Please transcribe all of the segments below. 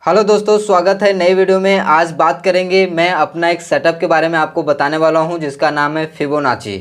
Hello दोस्तों, स्वागत है नई वीडियो में। आज बात करेंगे, मैं अपना एक सेटअप के बारे में आपको बताने वाला हूं जिसका नाम है फिबोनाची।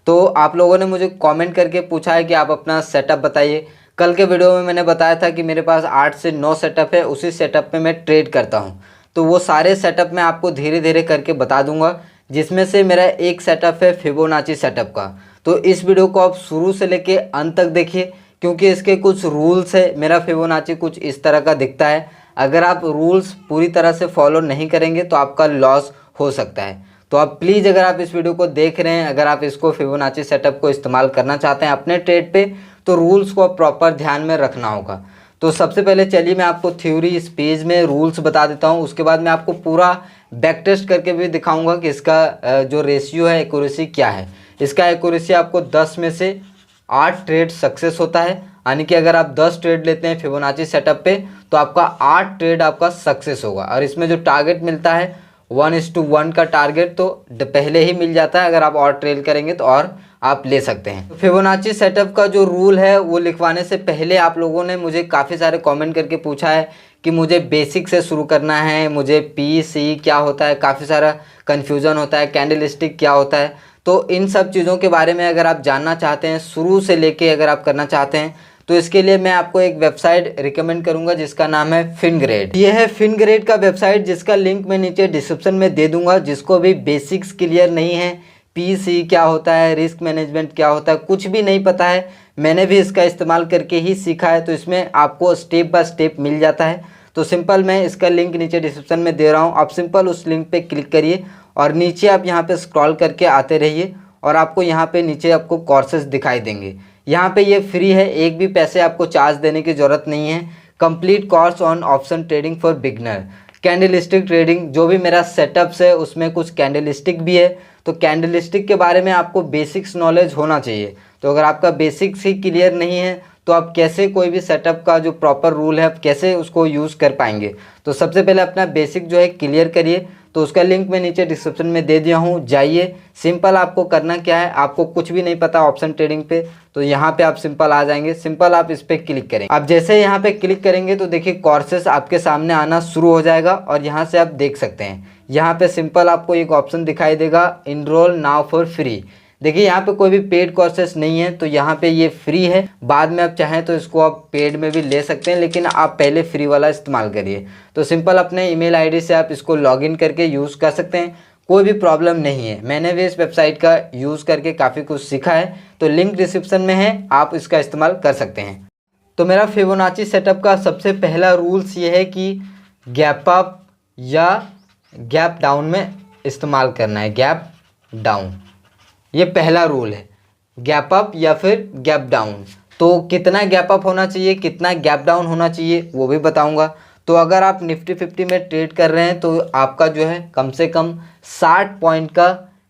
तो आप लोगों ने मुझे कमेंट करके पूछा है कि आप अपना सेटअप बताइए। कल के वीडियो में मैंने बताया था कि मेरे पास 8 से 9 सेटअप है, उसी सेटअप में मैं ट्रेड करता हूं। तो वो सारे सेटअप मैं आपको धीरे धीरे करके बता दूंगा, जिसमें से मेरा एक सेटअप है फिबोनाची सेटअप का। तो इस वीडियो को आप शुरू से लेके अंत तक देखिए, क्योंकि इसके कुछ रूल्स है। मेरा फिबोनाची कुछ इस तरह का दिखता है। अगर आप रूल्स पूरी तरह से फॉलो नहीं करेंगे तो आपका लॉस हो सकता है। तो आप प्लीज़, अगर आप इस वीडियो को देख रहे हैं, अगर आप इसको फिबोनाची सेटअप को इस्तेमाल करना चाहते हैं अपने ट्रेड पे, तो रूल्स को प्रॉपर ध्यान में रखना होगा। तो सबसे पहले चलिए मैं आपको थ्योरी इस पेज में रूल्स बता देता हूँ। उसके बाद मैं आपको पूरा बैक टेस्ट करके भी दिखाऊंगा कि इसका जो रेशियो है, एक्यूरेसी क्या है। इसका एक्यूरेसी आपको 10 में से 8 ट्रेड सक्सेस होता है। यानी कि अगर आप 10 ट्रेड लेते हैं फिबोनाची सेटअप पे तो आपका 8 ट्रेड आपका सक्सेस होगा। और इसमें जो टारगेट मिलता है 1:1 का टारगेट तो पहले ही मिल जाता है। अगर आप और ट्रेड करेंगे तो और आप ले सकते हैं। तो फिबोनाची सेटअप का जो रूल है वो लिखवाने से पहले आप लोगों ने मुझे काफ़ी सारे कमेंट करके पूछा है कि मुझे बेसिक से शुरू करना है, मुझे पी सी क्या होता है, काफ़ी सारा कन्फ्यूज़न होता है, कैंडल स्टिक क्या होता है। तो इन सब चीज़ों के बारे में अगर आप जानना चाहते हैं, शुरू से लेके अगर आप करना चाहते हैं, तो इसके लिए मैं आपको एक वेबसाइट रिकमेंड करूंगा जिसका नाम है फिनग्रेड। ये है फिनग्रेड का वेबसाइट, जिसका लिंक मैं नीचे डिस्क्रिप्शन में दे दूंगा। जिसको भी बेसिक्स क्लियर नहीं है, पीसी क्या होता है, रिस्क मैनेजमेंट क्या होता है, कुछ भी नहीं पता है, मैंने भी इसका इस्तेमाल करके ही सीखा है। तो इसमें आपको स्टेप बाय स्टेप मिल जाता है। तो सिंपल मैं इसका लिंक नीचे डिस्क्रिप्शन में दे रहा हूँ, आप सिंपल उस लिंक पे क्लिक करिए और नीचे आप यहाँ पे स्क्रॉल करके आते रहिए और आपको यहाँ पे नीचे आपको कोर्सेज दिखाई देंगे। यहाँ पे ये फ्री है, एक भी पैसे आपको चार्ज देने की ज़रूरत नहीं है। Complete course on option trading for beginner, candlestick trading. जो भी मेरा सेटअप्स है उसमें कुछ कैंडलस्टिक भी है, तो कैंडलस्टिक के बारे में आपको बेसिक्स नॉलेज होना चाहिए। तो अगर आपका बेसिक्स ही क्लियर नहीं है तो आप कैसे कोई भी सेटअप का जो प्रॉपर रूल है आप कैसे उसको यूज़ कर पाएंगे। तो सबसे पहले अपना बेसिक जो है क्लियर करिए। तो उसका लिंक मैं नीचे डिस्क्रिप्शन में दे दिया हूँ, जाइए। सिंपल आपको करना क्या है, आपको कुछ भी नहीं पता ऑप्शन ट्रेडिंग पे, तो यहाँ पे आप सिंपल आ जाएंगे। सिंपल आप इस पर क्लिक करेंगे। आप जैसे यहाँ पे क्लिक करेंगे तो देखिए कोर्सेस आपके सामने आना शुरू हो जाएगा और यहाँ से आप देख सकते हैं। यहाँ पे सिंपल आपको एक ऑप्शन दिखाई देगा, इनरोल नाउ फॉर फ्री। देखिए यहाँ पे कोई भी पेड कोर्सेस नहीं है, तो यहाँ पे ये फ्री है। बाद में आप चाहें तो इसको आप पेड में भी ले सकते हैं, लेकिन आप पहले फ्री वाला इस्तेमाल करिए। तो सिंपल अपने ईमेल आईडी से आप इसको लॉगिन करके यूज़ कर सकते हैं, कोई भी प्रॉब्लम नहीं है। मैंने भी इस वेबसाइट का यूज़ करके काफ़ी कुछ सीखा है, तो लिंक डिस्क्रिप्शन में है, आप इसका इस्तेमाल कर सकते हैं। तो मेरा फिबोनाची सेटअप का सबसे पहला रूल्स ये है कि गैप अप या गैप डाउन में इस्तेमाल करना है। गैप डाउन ये पहला रूल है, गैप अप या फिर गैप डाउन। तो कितना गैप अप होना चाहिए, कितना गैप डाउन होना चाहिए वो भी बताऊंगा। तो अगर आप निफ्टी 50 में ट्रेड कर रहे हैं तो आपका जो है कम से कम 60 पॉइंट का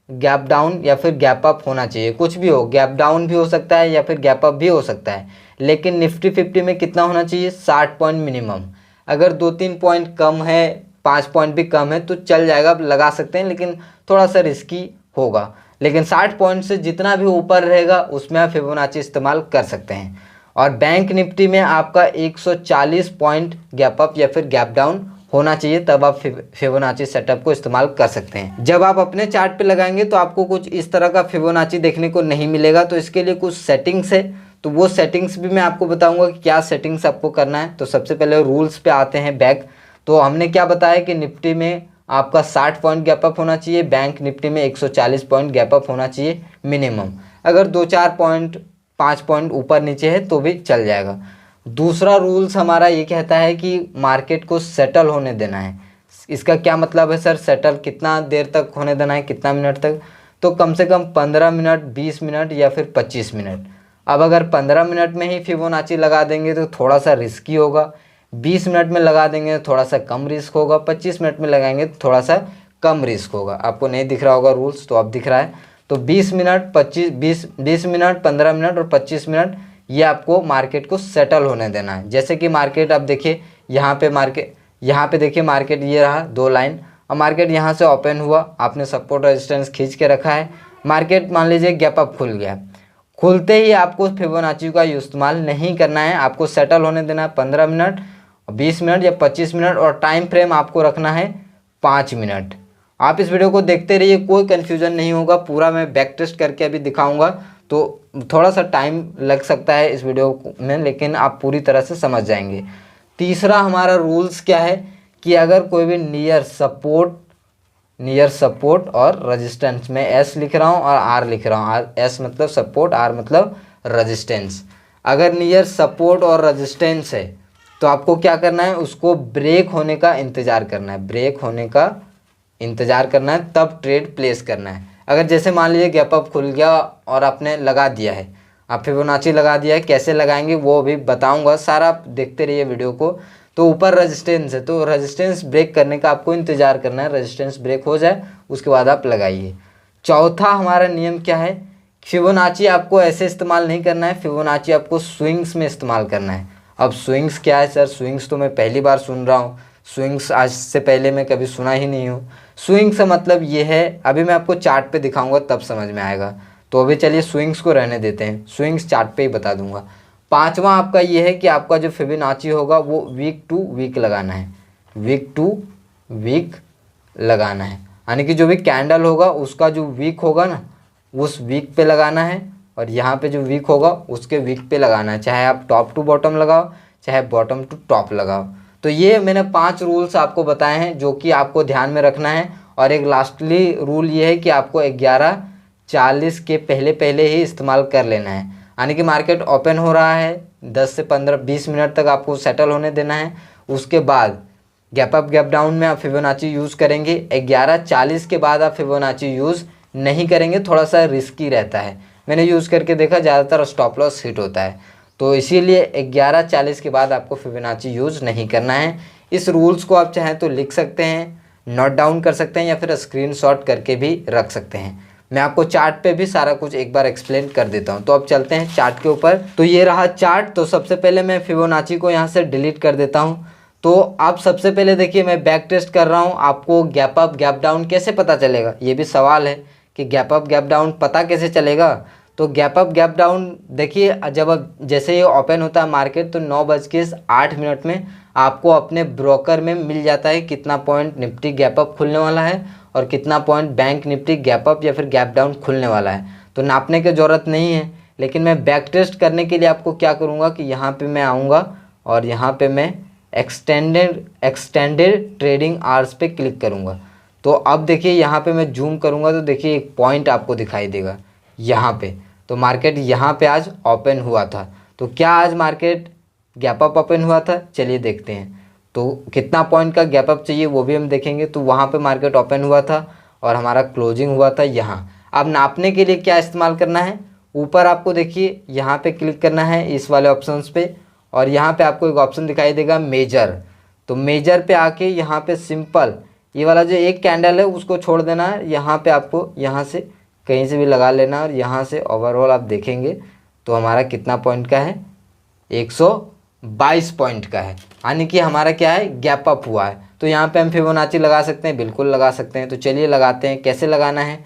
गैप डाउन या फिर गैप अप होना चाहिए। कुछ भी हो, गैप डाउन भी हो सकता है या फिर गैप अप भी हो सकता है, लेकिन निफ्टी 50 में कितना होना चाहिए, 60 पॉइंट मिनिमम। अगर 2-3 पॉइंट कम है, 5 पॉइंट भी कम है तो चल जाएगा, आप लगा सकते हैं, लेकिन थोड़ा सा रिस्की होगा। लेकिन 60 पॉइंट से जितना भी ऊपर रहेगा उसमें आप फिबोनाची इस्तेमाल कर सकते हैं। और बैंक निफ्टी में आपका 140 पॉइंट गैप अप या फिर गैप डाउन होना चाहिए, तब आप फिबोनाची सेटअप को इस्तेमाल कर सकते हैं। जब आप अपने चार्ट पे लगाएंगे तो आपको कुछ इस तरह का फिबोनाची देखने को नहीं मिलेगा। तो इसके लिए कुछ सेटिंग्स है, तो वो सेटिंग्स भी मैं आपको बताऊंगा कि क्या सेटिंग्स आपको करना है। तो सबसे पहले रूल्स पे आते हैं बैक। तो हमने क्या बताया कि निफ्टी में आपका 60 पॉइंट गैप अप होना चाहिए, बैंक निफ्टी में 140 पॉइंट गैप अप होना चाहिए मिनिमम। अगर 2-4 पॉइंट 5 पॉइंट ऊपर नीचे है तो भी चल जाएगा। दूसरा रूल्स हमारा ये कहता है कि मार्केट को सेटल होने देना है। इसका क्या मतलब है सर, सेटल कितना देर तक होने देना है, कितना मिनट तक? तो कम से कम 15 मिनट, 20 मिनट या फिर 25 मिनट। अब अगर 15 मिनट में ही फिबोनाची लगा देंगे तो थोड़ा सा रिस्की होगा, 20 मिनट में लगा देंगे तो थोड़ा सा कम रिस्क होगा, 25 मिनट में लगाएंगे तो थोड़ा सा कम रिस्क होगा। आपको नहीं दिख रहा होगा रूल्स, तो अब दिख रहा है। तो 20 मिनट, 20 मिनट, 15 मिनट और 25 मिनट ये आपको मार्केट को सेटल होने देना है। जैसे कि मार्केट, अब देखिए यहाँ पे देखिए मार्केट ये रहा 2 लाइन। अब मार्केट यहाँ से ओपन हुआ, आपने सपोर्ट रेजिस्टेंस खींच के रखा है, मार्केट मान लीजिए गैप अप खुल गया। खुलते ही आपको फिबोनाची का इस्तेमाल नहीं करना है, आपको सेटल होने देना है 15 मिनट 20 मिनट या 25 मिनट, और टाइम फ्रेम आपको रखना है 5 मिनट। आप इस वीडियो को देखते रहिए, कोई कन्फ्यूज़न नहीं होगा। पूरा मैं बैक टेस्ट करके अभी दिखाऊंगा, तो थोड़ा सा टाइम लग सकता है इस वीडियो में, लेकिन आप पूरी तरह से समझ जाएंगे। तीसरा हमारा रूल्स क्या है कि अगर कोई भी नियर सपोर्ट और रेजिस्टेंस, में एस लिख रहा हूँ और आर लिख रहा हूँ, एस मतलब सपोर्ट, आर मतलब रेजिस्टेंस। अगर नियर सपोर्ट और रेजिस्टेंस है तो आपको क्या करना है, उसको ब्रेक होने का इंतज़ार करना है, ब्रेक होने का इंतज़ार करना है, तब ट्रेड प्लेस करना है। अगर जैसे मान लीजिए गैप अप खुल गया और आपने लगा दिया है, आप फिबोनाची लगा दिया है, कैसे लगाएंगे वो भी बताऊंगा, सारा आप देखते रहिए वीडियो को। तो ऊपर रेजिस्टेंस है, तो रेजिस्टेंस ब्रेक करने का आपको इंतज़ार करना है, रेजिस्टेंस ब्रेक हो जाए उसके बाद आप लगाइए। चौथा हमारा नियम क्या है, फिबोनाची आपको ऐसे इस्तेमाल नहीं करना है, फिबोनाची आपको स्विंग्स में इस्तेमाल करना है। अब स्विंग्स क्या है सर, स्विंग्स तो मैं पहली बार सुन रहा हूँ, स्विंग्स आज से पहले मैं कभी सुना ही नहीं हूँ। स्विंग्स का मतलब ये है, अभी मैं आपको चार्ट पे दिखाऊंगा तब समझ में आएगा। तो अभी चलिए स्विंग्स को रहने देते हैं, स्विंग्स चार्ट पे ही बता दूंगा। पांचवा आपका ये है कि आपका जो फिबोनाची होगा वो वीक टू वीक लगाना है, वीक टू वीक लगाना है, यानी कि जो भी कैंडल होगा उसका जो वीक होगा ना, उस वीक पे लगाना है, और यहाँ पे जो वीक होगा उसके वीक पे लगाना है, चाहे आप टॉप टू बॉटम लगाओ चाहे बॉटम टू टॉप लगाओ। तो ये मैंने 5 रूल्स आपको बताए हैं जो कि आपको ध्यान में रखना है। और एक लास्टली रूल ये है कि आपको 11:40 के पहले पहले ही इस्तेमाल कर लेना है, यानी कि मार्केट ओपन हो रहा है 10 से 15-20 मिनट तक आपको सेटल होने देना है। उसके बाद गैप अप गैप डाउन में आप फिबोनाची यूज़ करेंगे, 11:40 के बाद आप फिबोनाची यूज़ नहीं करेंगे, थोड़ा सा रिस्की रहता है। मैंने यूज़ करके देखा, ज़्यादातर स्टॉप लॉस हिट होता है, तो इसीलिए 11:40 के बाद आपको फिबोनाची यूज़ नहीं करना है। इस रूल्स को आप चाहें तो लिख सकते हैं, नोट डाउन कर सकते हैं, या फिर स्क्रीनशॉट करके भी रख सकते हैं। मैं आपको चार्ट पे भी सारा कुछ एक बार एक्सप्लेन कर देता हूँ। तो अब चलते हैं चार्ट के ऊपर। तो ये रहा चार्ट। तो सबसे पहले मैं फिबोनाची को यहाँ से डिलीट कर देता हूँ। तो आप सबसे पहले देखिए, मैं बैक टेस्ट कर रहा हूँ, आपको गैप अप गैप डाउन कैसे पता चलेगा, ये भी सवाल है कि गैप अप गैप डाउन पता कैसे चलेगा। तो गैप अप गैप डाउन देखिए, जब जैसे ये ओपन होता है मार्केट तो 9:08 में आपको अपने ब्रोकर में मिल जाता है कितना पॉइंट निफ्टी गैप अप खुलने वाला है और कितना point bank Nifty gap up या फिर गैप डाउन खुलने वाला है। तो नापने की ज़रूरत नहीं है, लेकिन मैं बैक टेस्ट करने के लिए आपको क्या करूँगा कि यहाँ पर मैं आऊँगा और यहाँ पर मैं एक्सटेंडेड ट्रेडिंग आवर्स पे क्लिक करूँगा। तो अब देखिए यहाँ पे मैं जूम करूँगा तो देखिए एक पॉइंट आपको दिखाई देगा यहाँ पे। तो मार्केट यहाँ पे आज ओपन हुआ था। तो क्या आज मार्केट गैप अप ओपन हुआ था, चलिए देखते हैं। तो कितना पॉइंट का गैप अप चाहिए वो भी हम देखेंगे। तो वहाँ पे मार्केट ओपन हुआ था और हमारा क्लोजिंग हुआ था यहाँ। अब नापने के लिए क्या इस्तेमाल करना है, ऊपर आपको देखिए यहाँ पे क्लिक करना है इस वाले ऑप्शंस पे, और यहाँ पे आपको एक ऑप्शन दिखाई देगा मेजर। तो मेजर पे आके यहाँ पे सिंपल ये वाला जो एक कैंडल है उसको छोड़ देना है, यहाँ पे आपको यहाँ से कहीं से भी लगा लेना है, और यहाँ से ओवरऑल आप देखेंगे तो हमारा कितना पॉइंट का है, 122 पॉइंट का है, यानी कि हमारा क्या है, गैप अप हुआ है। तो यहाँ पे हम फिबोनाची लगा सकते हैं, बिल्कुल लगा सकते हैं। तो चलिए लगाते हैं, कैसे लगाना है।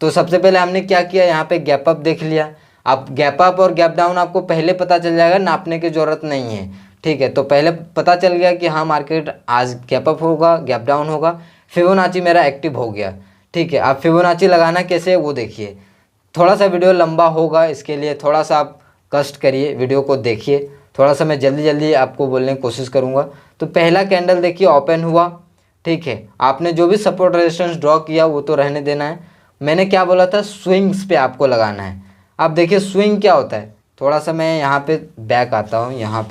तो सबसे पहले हमने क्या किया, यहाँ पे गैप अप देख लिया। आप गैप अप और गैप डाउन आपको पहले पता चल जाएगा, नापने की ज़रूरत नहीं है, ठीक है। तो पहले पता चल गया कि हाँ मार्केट आज गैप अप होगा गैप डाउन होगा, फिबोनाची मेरा एक्टिव हो गया, ठीक है। आप फिबोनाची लगाना कैसे है वो देखिए। थोड़ा सा वीडियो लंबा होगा, इसके लिए थोड़ा सा आप कष्ट करिए, वीडियो को देखिए। थोड़ा सा मैं जल्दी जल्दी आपको बोलने की कोशिश करूँगा। तो पहला कैंडल देखिए ओपन हुआ, ठीक है। आपने जो भी सपोर्ट रेजिस्टेंस ड्रॉ किया वो तो रहने देना है। मैंने क्या बोला था, स्विंग्स पे आपको लगाना है। अब देखिए स्विंग क्या होता है, थोड़ा सा मैं यहाँ पे बैक आता हूँ, यहाँ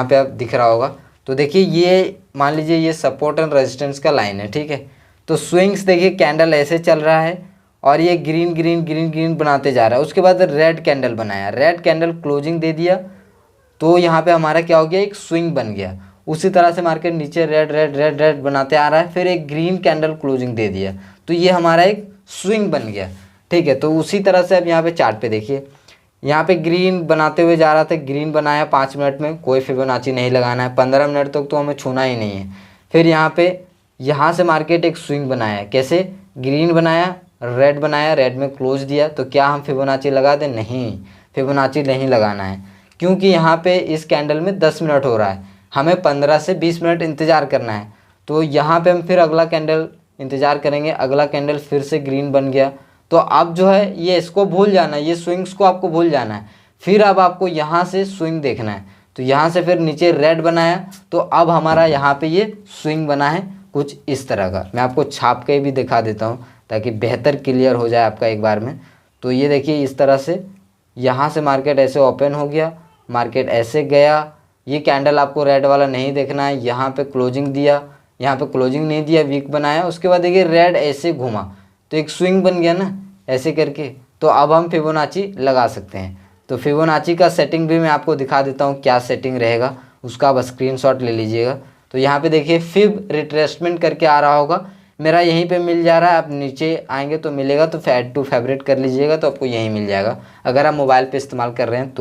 पे आप दिख रहा होगा। तो देखिए ये मान लीजिए ये सपोर्ट एंड रेजिस्टेंस का लाइन है, ठीक है। तो स्विंग्स देखिए कैंडल ऐसे चल रहा है और ये ग्रीन ग्रीन ग्रीन ग्रीन बनाते जा रहा है। उसके बाद रेड कैंडल बनाया, रेड कैंडल क्लोजिंग दे दिया, तो यहाँ पे हमारा क्या हो गया, एक स्विंग बन गया। उसी तरह से मार्केट नीचे रेड रेड रेड रेड बनाते आ रहा है, फिर एक ग्रीन कैंडल क्लोजिंग दे दिया, तो ये हमारा एक स्विंग बन गया, ठीक है। तो उसी तरह से अब यहाँ पे चार्ट पे देखिए, यहाँ पे ग्रीन बनाते हुए जा रहा था, ग्रीन बनाया 5 मिनट में, कोई फिबोनाची नहीं लगाना है, 15 मिनट तक तो हमें छूना ही नहीं है। फिर यहाँ से मार्केट एक स्विंग बनाया, कैसे, ग्रीन बनाया, रेड बनाया, रेड में क्लोज दिया। तो क्या हम फिबोनाची लगा दें, नहीं, फिबोनाची नहीं लगाना है, क्योंकि यहाँ पे इस कैंडल में 10 मिनट हो रहा है। हमें 15 से 20 मिनट इंतज़ार करना है। तो यहाँ पे हम फिर अगला कैंडल इंतज़ार करेंगे, अगला कैंडल फिर से ग्रीन बन गया। तो अब जो है ये इसको भूल जाना है, ये स्विंग्स को आपको भूल जाना है। फिर अब आपको यहाँ से स्विंग देखना है। तो यहाँ से फिर नीचे रेड बनाया, तो अब हमारा यहाँ पे ये स्विंग बना है कुछ इस तरह का। मैं आपको छाप के भी दिखा देता हूँ ताकि बेहतर क्लियर हो जाए आपका एक बार में। तो ये देखिए इस तरह से यहाँ से मार्केट ऐसे ओपन हो गया, मार्केट ऐसे गया। ये कैंडल आपको रेड वाला नहीं देखना है। यहाँ पे क्लोजिंग दिया, यहाँ पे क्लोजिंग नहीं दिया, वीक बनाया। उसके बाद देखिए रेड ऐसे घूमा तो एक स्विंग बन गया ना ऐसे करके। तो अब हम फिबोनाची लगा सकते हैं। तो फिबोनाची का सेटिंग भी मैं आपको दिखा देता हूँ क्या सेटिंग रहेगा, उसका आप स्क्रीनशॉट ले लीजिएगा। तो यहाँ पे देखिए फिब रिट्रेसमेंट करके आ रहा होगा, मेरा यहीं पे मिल जा रहा है। आप नीचे आएंगे तो मिलेगा, तो ऐड टू फेवरेट कर लीजिएगा तो आपको यहीं मिल जाएगा अगर आप मोबाइल पे इस्तेमाल कर रहे हैं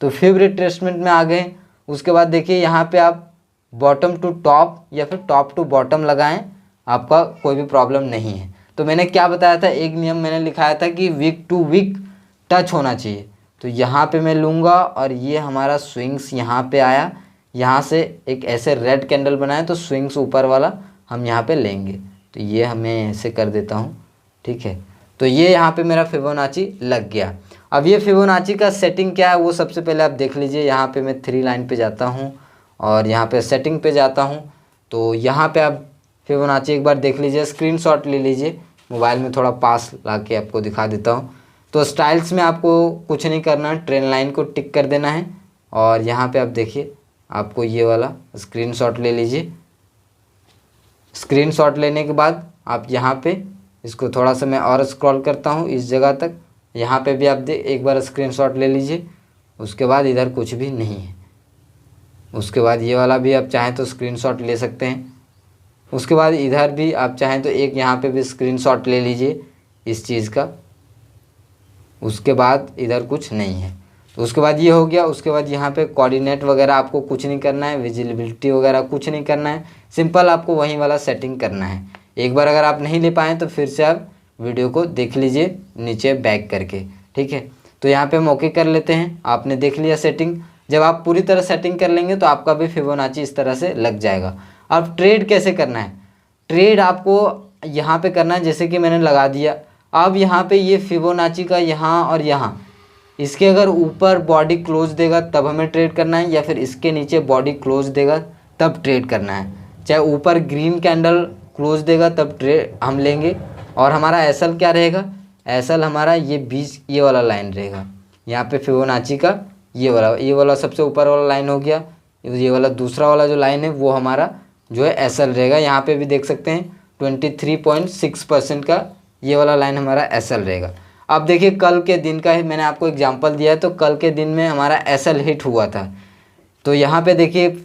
तो फिब रिट्रेसमेंट में आ गए। उसके बाद देखिए यहाँ पे आप बॉटम टू टॉप या फिर टॉप टू बॉटम लगाएं, आपका कोई भी प्रॉब्लम नहीं है। तो मैंने क्या बताया था, एक नियम मैंने लिखाया था कि वीक टू वीक टच होना चाहिए। तो यहाँ पे मैं लूँगा और ये हमारा स्विंग्स यहाँ पे आया, यहाँ से एक ऐसे रेड कैंडल बनाया तो स्विंग्स ऊपर वाला हम यहाँ पे लेंगे। तो ये हमें ऐसे कर देता हूँ, ठीक है। तो ये यहाँ पे मेरा फिबोनाची लग गया। अब ये फिबोनाची का सेटिंग क्या है वो सबसे पहले आप देख लीजिए। यहाँ पे मैं 3 लाइन पे जाता हूँ और यहाँ पे सेटिंग पे जाता हूँ। तो यहाँ पे आप फिबोनाची एक बार देख लीजिए, स्क्रीनशॉट ले लीजिए, मोबाइल में थोड़ा पास ला के आपको दिखा देता हूँ। तो स्टाइल्स में आपको कुछ नहीं करना, ट्रेन लाइन को टिक कर देना है और यहाँ पे आप देखिए आपको ये वाला स्क्रीनशॉट ले लीजिए। स्क्रीनशॉट लेने के बाद आप यहाँ पे इसको थोड़ा सा मैं और स्क्रॉल करता हूँ इस जगह तक, यहाँ पे भी आप एक बार स्क्रीनशॉट ले लीजिए। उसके बाद इधर कुछ भी नहीं है। उसके बाद ये वाला भी आप चाहें तो स्क्रीनशॉट ले सकते हैं। उसके बाद इधर भी आप चाहें तो एक यहाँ पे भी स्क्रीनशॉट ले लीजिए इस चीज़ का। उसके बाद इधर कुछ नहीं है। तो उसके बाद ये हो गया। उसके बाद यहाँ पे कोऑर्डिनेट वगैरह आपको कुछ नहीं करना है, विजिबिलिटी वगैरह कुछ नहीं करना है, सिंपल आपको वहीं वाला सेटिंग करना है। एक बार अगर आप नहीं ले पाएँ तो फिर से आप वीडियो को देख लीजिए नीचे बैक करके, ठीक है। तो यहाँ पे हम ओके कर लेते हैं। आपने देख लिया सेटिंग। जब आप पूरी तरह सेटिंग कर लेंगे तो आपका भी फिबोनाची इस तरह से लग जाएगा। अब ट्रेड कैसे करना है, ट्रेड आपको यहाँ पे करना है जैसे कि मैंने लगा दिया। अब यहाँ पे ये फिबोनाची का यहाँ और यहाँ, इसके अगर ऊपर बॉडी क्लोज देगा तब हमें ट्रेड करना है, या फिर इसके नीचे बॉडी क्लोज देगा तब ट्रेड करना है। चाहे ऊपर ग्रीन कैंडल क्लोज देगा तब ट्रेड हम लेंगे। और हमारा एसएल क्या रहेगा, एसएल हमारा ये बीच ये वाला लाइन रहेगा। यहाँ पे फिबोनाची का ये वाला सबसे ऊपर वाला लाइन हो गया। ये वाला दूसरा वाला जो लाइन है वो हमारा जो है एसएल रहेगा। यहाँ पे भी देख सकते हैं 23.6% का ये वाला लाइन हमारा एसएल रहेगा। अब देखिए कल के दिन का ही मैंने आपको एग्जांपल दिया है। तो कल के दिन में हमारा एसएल हिट हुआ था। तो यहाँ पे देखिए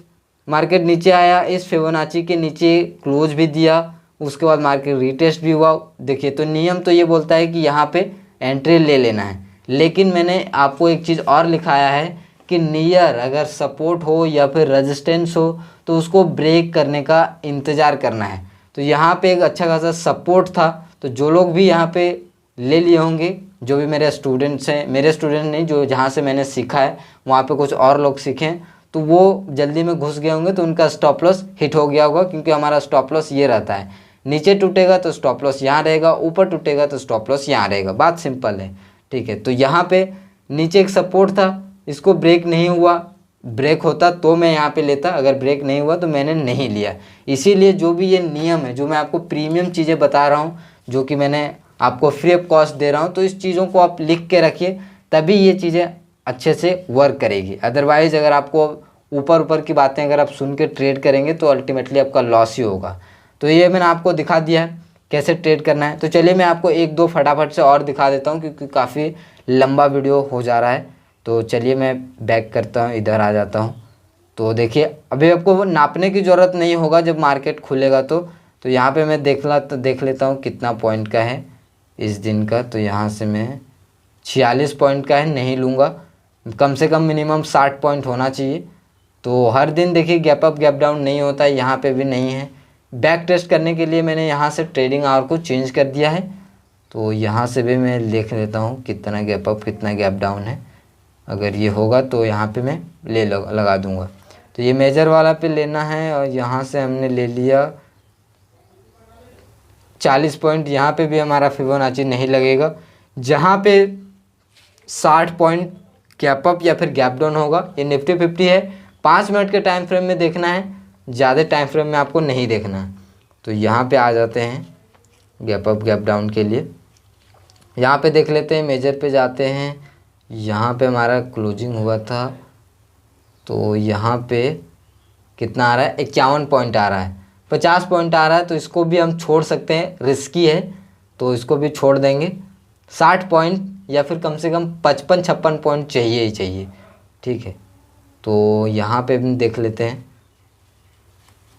मार्केट नीचे आया, इस फिबोनाची के नीचे क्लोज भी दिया, उसके बाद मार्केट रीटेस्ट भी हुआ। देखिए तो नियम तो ये बोलता है कि यहाँ पे एंट्री ले लेना है, लेकिन मैंने आपको एक चीज़ और लिखाया है कि नियर अगर सपोर्ट हो या फिर रेजिस्टेंस हो तो उसको ब्रेक करने का इंतज़ार करना है। तो यहाँ पे एक अच्छा खासा सपोर्ट था। तो जो लोग भी यहाँ पे ले लिए होंगे, जो भी मेरे स्टूडेंट्स हैं, मेरे स्टूडेंट नहीं, जो जहाँ से मैंने सीखा है वहाँ पे कुछ और लोग सीखे हैं, तो वो जल्दी में घुस गए होंगे तो उनका स्टॉप लॉस हिट हो गया होगा। क्योंकि हमारा स्टॉप लॉस ये रहता है, नीचे टूटेगा तो स्टॉप लॉस यहाँ रहेगा, ऊपर टूटेगा तो स्टॉप लॉस यहाँ रहेगा। बात सिंपल है, ठीक है। तो यहाँ पे नीचे एक सपोर्ट था, इसको ब्रेक नहीं हुआ, ब्रेक होता तो मैं यहाँ पे लेता, अगर ब्रेक नहीं हुआ तो मैंने नहीं लिया। इसीलिए जो भी ये नियम है, जो मैं आपको प्रीमियम चीज़ें बता रहा हूँ, जो कि मैंने आपको फ्री ऑफ कॉस्ट दे रहा हूँ, तो इस चीज़ों को आप लिख के रखिए, तभी ये चीज़ें अच्छे से वर्क करेगी। अदरवाइज़ अगर आपको ऊपर ऊपर की बातें अगर आप सुन के ट्रेड करेंगे तो अल्टीमेटली आपका लॉस ही होगा। तो ये मैंने आपको दिखा दिया है कैसे ट्रेड करना है। तो चलिए मैं आपको एक दो फटाफट से और दिखा देता हूँ, क्योंकि काफ़ी लंबा वीडियो हो जा रहा है। तो चलिए मैं बैक करता हूँ, इधर आ जाता हूँ। तो देखिए अभी आपको वो नापने की ज़रूरत नहीं होगा, जब मार्केट खुलेगा तो यहाँ पे मैं देख लेता हूँ कितना पॉइंट का है इस दिन का। तो यहाँ से मैं 46 पॉइंट का है, नहीं लूँगा, कम से कम मिनिमम 60 पॉइंट होना चाहिए। तो हर दिन देखिए गैप अप गैप डाउन नहीं होता है, यहाँ पे भी नहीं है। बैक टेस्ट करने के लिए मैंने यहाँ से ट्रेडिंग आवर को चेंज कर दिया है। तो यहाँ से भी मैं देख लेता हूँ कितना गैप अप कितना गैप डाउन है। अगर ये होगा तो यहाँ पे मैं लगा दूँगा। तो ये मेजर वाला पे लेना है और यहाँ से हमने ले लिया 40 पॉइंट। यहाँ पे भी हमारा फिबोनाची नहीं लगेगा। जहाँ पे 60 पॉइंट गैप अप या फिर गैप डाउन होगा, ये निफ्टी 50 है, 5 मिनट के टाइम फ्रेम में देखना है, ज़्यादा टाइम फ्रेम में आपको नहीं देखना है। तो यहाँ पे आ जाते हैं गैप अप गैप डाउन के लिए। यहाँ पे देख लेते हैं, मेजर पे जाते हैं। यहाँ पे हमारा क्लोजिंग हुआ था, तो यहाँ पे कितना आ रहा है, 51 पॉइंट आ रहा है, 50 पॉइंट आ रहा है। तो इसको भी हम छोड़ सकते हैं, रिस्की है तो इसको भी छोड़ देंगे। 60 पॉइंट या फिर कम से कम 55-56 पॉइंट चाहिए ही चाहिए, ठीक है। तो यहाँ पे भी देख लेते हैं।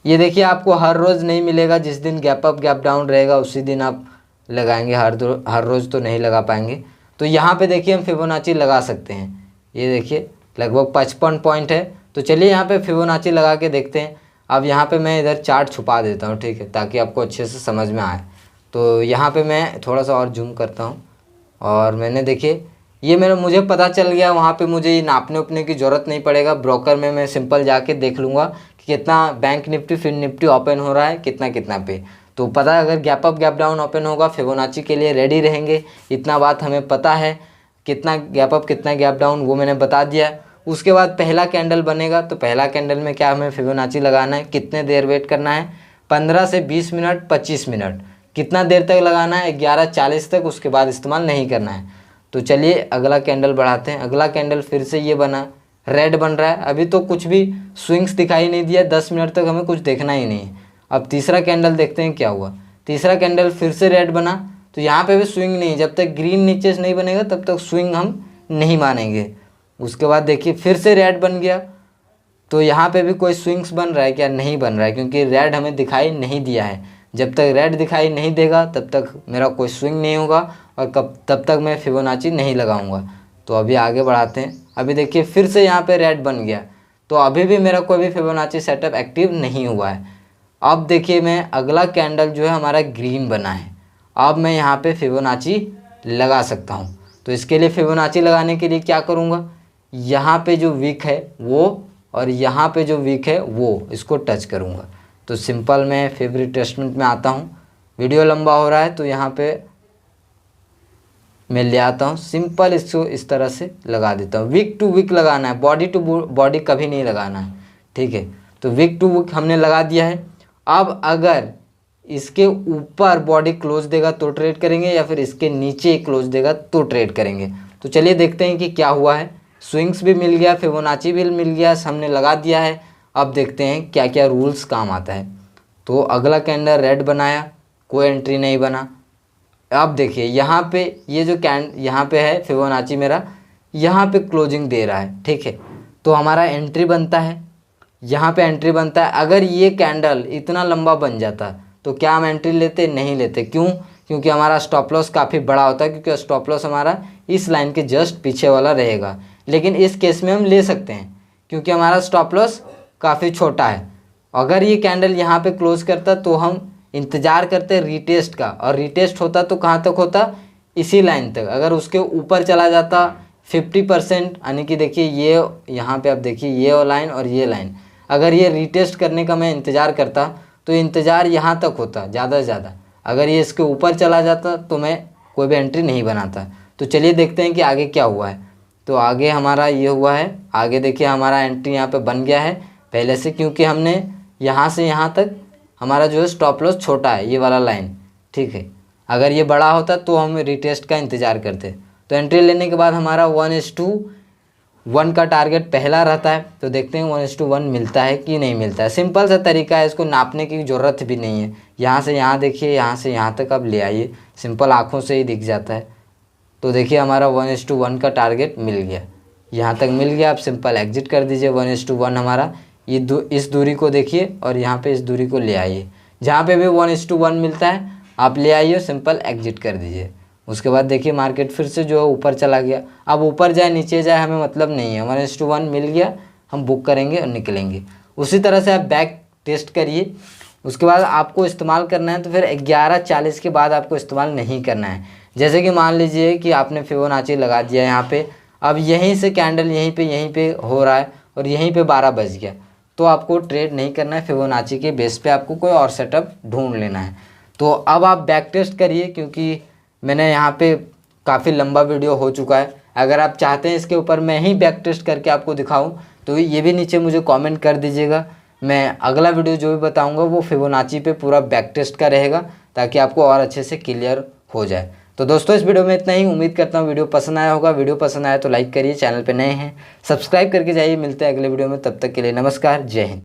ये देखिए, आपको हर रोज़ नहीं मिलेगा, जिस दिन गैप अप गैप डाउन रहेगा उसी दिन आप लगाएंगे, हर रोज़ तो नहीं लगा पाएंगे। तो यहाँ पे देखिए हम फिबोनाची लगा सकते हैं। ये देखिए लगभग 55 पॉइंट है। तो चलिए यहाँ पे फिबोनाची लगा के देखते हैं। अब यहाँ पे मैं इधर चार्ट छुपा देता हूँ, ठीक है, ताकि आपको अच्छे से समझ में आए। तो यहाँ पे मैं थोड़ा सा और जूम करता हूँ और मैंने देखिए ये मुझे पता चल गया। वहाँ पे मुझे ये नापने उपने की ज़रूरत नहीं पड़ेगा। ब्रोकर में मैं सिंपल जाके देख लूँगा कि कितना बैंक निफ्टी फिर निफ्टी ओपन हो रहा है, कितना पे। तो पता है, अगर gap up gap down open होगा फिबोनाची के लिए रेडी रहेंगे। इतना बात हमें पता है, कितना गैप अप कितना गैप डाउन वो मैंने बता दिया। उसके बाद पहला कैंडल बनेगा, तो पहला कैंडल में क्या हमें फिबोनाची लगाना है, कितने देर वेट करना है, 15 से 20 मिनट, 25 मिनट, कितना देर तक लगाना है, 11:40 तक। उसके बाद इस्तेमाल नहीं करना है। तो चलिए अगला कैंडल बढ़ाते हैं। अगला कैंडल फिर से ये बना, रेड बन रहा है। अभी तो कुछ भी स्विंग्स दिखाई नहीं दिया, 10 मिनट तक हमें कुछ देखना ही नहीं है। अब तीसरा कैंडल देखते हैं क्या हुआ। तीसरा कैंडल फिर से रेड बना, तो यहाँ पे भी स्विंग नहीं, जब तक ग्रीन नीचे से नहीं बनेगा तब तक स्विंग हम नहीं मानेंगे। उसके बाद देखिए फिर से रेड बन गया, तो यहाँ पे भी कोई स्विंग्स बन रहा है क्या, नहीं बन रहा है, क्योंकि रेड हमें दिखाई नहीं दिया है। जब तक रेड दिखाई नहीं देगा तब तक मेरा कोई स्विंग नहीं होगा और तब तक मैं फिबोनाची नहीं लगाऊंगा। तो अभी आगे बढ़ाते हैं। अभी देखिए फिर से यहाँ पे रेड बन गया, तो अभी भी मेरा कोई भी फिबोनाची सेटअप एक्टिव नहीं हुआ है। अब देखिए मैं अगला कैंडल जो है हमारा ग्रीन बना है, अब मैं यहाँ पे फिबोनाची लगा सकता हूँ। तो इसके लिए फिबोनाची लगाने के लिए क्या करूँगा, यहाँ पे जो वीक है वो और यहाँ पे जो वीक है वो, इसको टच करूँगा। तो सिंपल मैं फेवरेट टेस्टमेंट में आता हूँ। वीडियो लंबा हो रहा है तो यहाँ पे मैं ले आता हूँ, सिंपल इसको इस तरह से लगा देता हूँ। वीक टू वीक लगाना है, बॉडी टू बॉडी कभी नहीं लगाना है, ठीक है। तो वीक टू वीक हमने लगा दिया है। अब अगर इसके ऊपर बॉडी क्लोज देगा तो ट्रेड करेंगे, या फिर इसके नीचे क्लोज देगा तो ट्रेड करेंगे। तो चलिए देखते हैं कि क्या हुआ है। स्विंग्स भी मिल गया, फिबोनाची भी मिल गया, हमने लगा दिया है। अब देखते हैं क्या क्या रूल्स काम आता है। तो अगला कैंडल रेड बनाया, कोई एंट्री नहीं बना। अब देखिए यहाँ पे ये जो यहाँ पे है फिबोनाची मेरा, यहाँ पे क्लोजिंग दे रहा है, ठीक है। तो हमारा एंट्री बनता है, यहाँ पे एंट्री बनता है। अगर ये कैंडल इतना लंबा बन जाता तो क्या हम एंट्री लेते, नहीं लेते। क्यों, क्योंकि हमारा स्टॉप लॉस काफ़ी बड़ा होता है, क्योंकि स्टॉप लॉस हमारा इस लाइन के जस्ट पीछे वाला रहेगा। लेकिन इस केस में हम ले सकते हैं क्योंकि हमारा स्टॉप लॉस काफ़ी छोटा है। अगर ये कैंडल यहाँ पे क्लोज करता तो हम इंतज़ार करते रीटेस्ट का, और रीटेस्ट होता तो कहाँ तक होता, इसी लाइन तक। अगर उसके ऊपर चला जाता 50%, यानी कि देखिए ये यहाँ पे आप देखिए ये लाइन और ये लाइन, अगर ये रीटेस्ट करने का मैं इंतज़ार करता तो इंतज़ार यहाँ तक होता ज़्यादा से ज़्यादा। अगर ये इसके ऊपर चला जाता तो मैं कोई भी एंट्री नहीं बनाता। तो चलिए देखते हैं कि आगे क्या हुआ है। तो आगे हमारा ये हुआ है, आगे देखिए हमारा एंट्री यहाँ पे बन गया है पहले से, क्योंकि हमने यहाँ से यहाँ तक हमारा जो है स्टॉप लॉस छोटा है, ये वाला लाइन, ठीक है। अगर ये बड़ा होता तो हम रिटेस्ट का इंतज़ार करते। तो एंट्री लेने के बाद हमारा 1:1 का टारगेट पहला रहता है। तो देखते हैं 1:1 मिलता है कि नहीं मिलता है। सिंपल सा तरीका है, इसको नापने की ज़रूरत भी नहीं है। यहाँ से यहाँ देखिए, यहाँ से यहाँ तक आप ले आइए, सिंपल आँखों से ही दिख जाता है। तो देखिए हमारा 1:1 का टारगेट मिल गया, यहाँ तक मिल गया। आप सिंपल एग्जिट कर दीजिए। 1:1 हमारा ये इस दूरी को देखिए और यहाँ पे इस दूरी को ले आइए। जहाँ पे भी 1:1 मिलता है आप ले आइए, सिंपल एग्जिट कर दीजिए। उसके बाद देखिए मार्केट फिर से जो है ऊपर चला गया। अब ऊपर जाए नीचे जाए हमें मतलब नहीं है, 1:1 मिल गया, हम बुक करेंगे और निकलेंगे। उसी तरह से आप बैक टेस्ट करिए। उसके बाद आपको इस्तेमाल करना है तो फिर 11:40 के बाद आपको इस्तेमाल नहीं करना है। जैसे कि मान लीजिए कि आपने फिबोनाची लगा दिया यहाँ पे, अब यहीं से कैंडल यहीं पे हो रहा है और यहीं पे 12 बज गया, तो आपको ट्रेड नहीं करना है, फिबोनाची के बेस पे आपको कोई और सेटअप ढूंढ लेना है। तो अब आप बैक टेस्ट करिए, क्योंकि मैंने यहाँ पे काफ़ी लंबा वीडियो हो चुका है। अगर आप चाहते हैं इसके ऊपर मैं ही बैक टेस्ट करके आपको दिखाऊं तो ये भी नीचे मुझे कमेंट कर दीजिएगा। मैं अगला वीडियो जो भी बताऊंगा वो फिबोनाची पे पूरा बैक टेस्ट का रहेगा, ताकि आपको और अच्छे से क्लियर हो जाए। तो दोस्तों इस वीडियो में इतना ही। उम्मीद करता हूँ वीडियो पसंद आया होगा। वीडियो पसंद आया तो लाइक करिए, चैनल पे नए हैं सब्सक्राइब करके जाइए। मिलते हैं अगले वीडियो में, तब तक के लिए नमस्कार, जय हिंद।